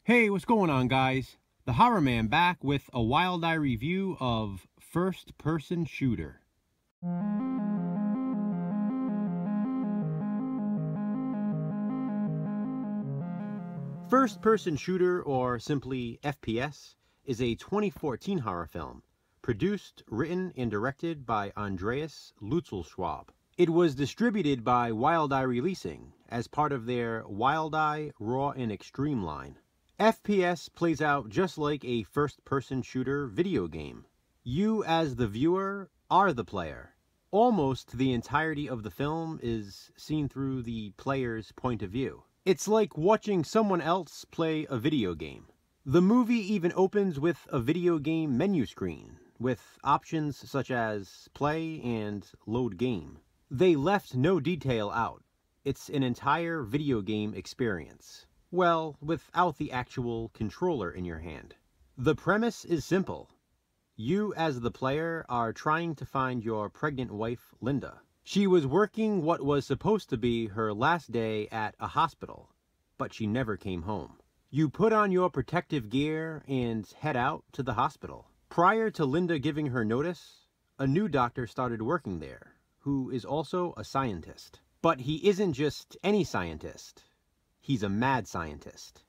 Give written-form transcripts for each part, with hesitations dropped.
Hey, what's going on, guys? The Horror Man back with a Wild Eye review of First Person Shooter. First Person Shooter, or simply FPS, is a 2014 horror film, produced, written, and directed by Andreas Lutzelschwab. It was distributed by Wild Eye Releasing as part of their Wild Eye Raw and Extreme line. FPS plays out just like a first-person shooter video game. You, as the viewer, are the player. Almost the entirety of the film is seen through the player's point of view. It's like watching someone else play a video game. The movie even opens with a video game menu screen, with options such as play and load game. They left no detail out. It's an entire video game experience. Well, without the actual controller in your hand. The premise is simple. You, as the player, are trying to find your pregnant wife, Linda. She was working what was supposed to be her last day at a hospital, but she never came home. You put on your protective gear and head out to the hospital. Prior to Linda giving her notice, a new doctor started working there, who is also a scientist. But he isn't just any scientist. He's a mad scientist.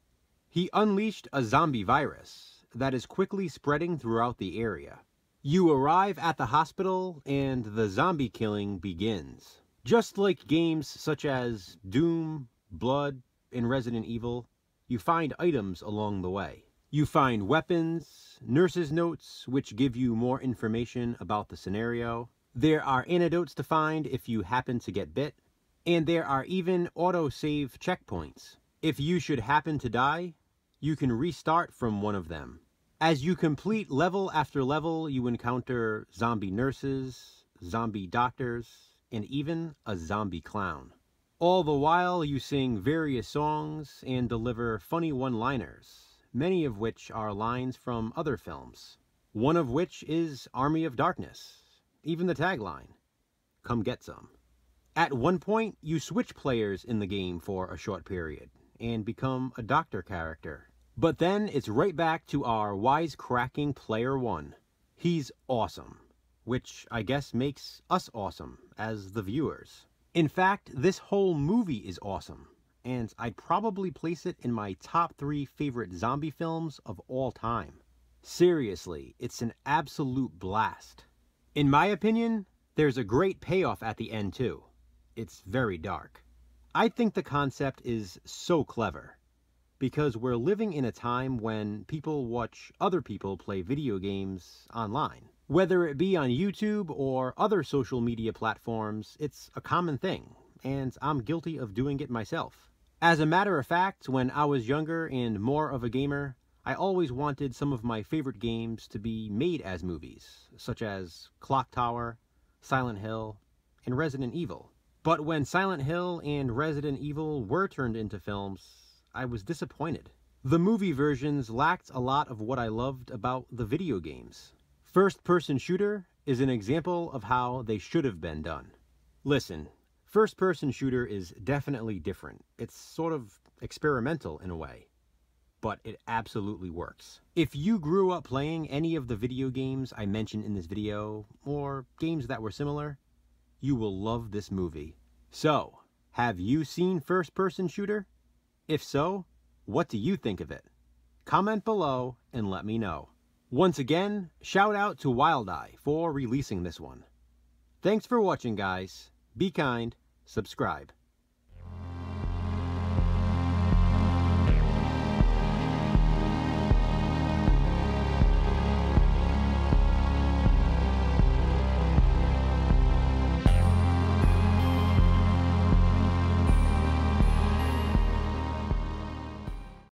He unleashed a zombie virus that is quickly spreading throughout the area. You arrive at the hospital and the zombie killing begins. Just like games such as Doom, Blood, and Resident Evil, you find items along the way. You find weapons, nurses' notes, which give you more information about the scenario. There are antidotes to find if you happen to get bit. And there are even auto-save checkpoints. If you should happen to die, you can restart from one of them. As you complete level after level, you encounter zombie nurses, zombie doctors, and even a zombie clown. All the while, you sing various songs and deliver funny one-liners, many of which are lines from other films. One of which is Army of Darkness, even the tagline, "Come get some." At one point, you switch players in the game for a short period and become a doctor character. But then it's right back to our wisecracking player one. He's awesome, which I guess makes us awesome as the viewers. In fact, this whole movie is awesome, and I'd probably place it in my top 3 favorite zombie films of all time. Seriously, it's an absolute blast. In my opinion, there's a great payoff at the end too. It's very dark. I think the concept is so clever, because we're living in a time when people watch other people play video games online. Whether it be on YouTube or other social media platforms, it's a common thing, and I'm guilty of doing it myself. As a matter of fact, when I was younger and more of a gamer, I always wanted some of my favorite games to be made as movies, such as Clock Tower, Silent Hill, and Resident Evil. But when Silent Hill and Resident Evil were turned into films, I was disappointed. The movie versions lacked a lot of what I loved about the video games. First Person Shooter is an example of how they should have been done. Listen, First Person Shooter is definitely different. It's sort of experimental in a way, but it absolutely works. If you grew up playing any of the video games I mentioned in this video, or games that were similar, you will love this movie. So, have you seen First Person Shooter? If so, what do you think of it? Comment below and let me know. Once again, shout out to Wild Eye for releasing this one. Thanks for watching, guys. Be kind, subscribe.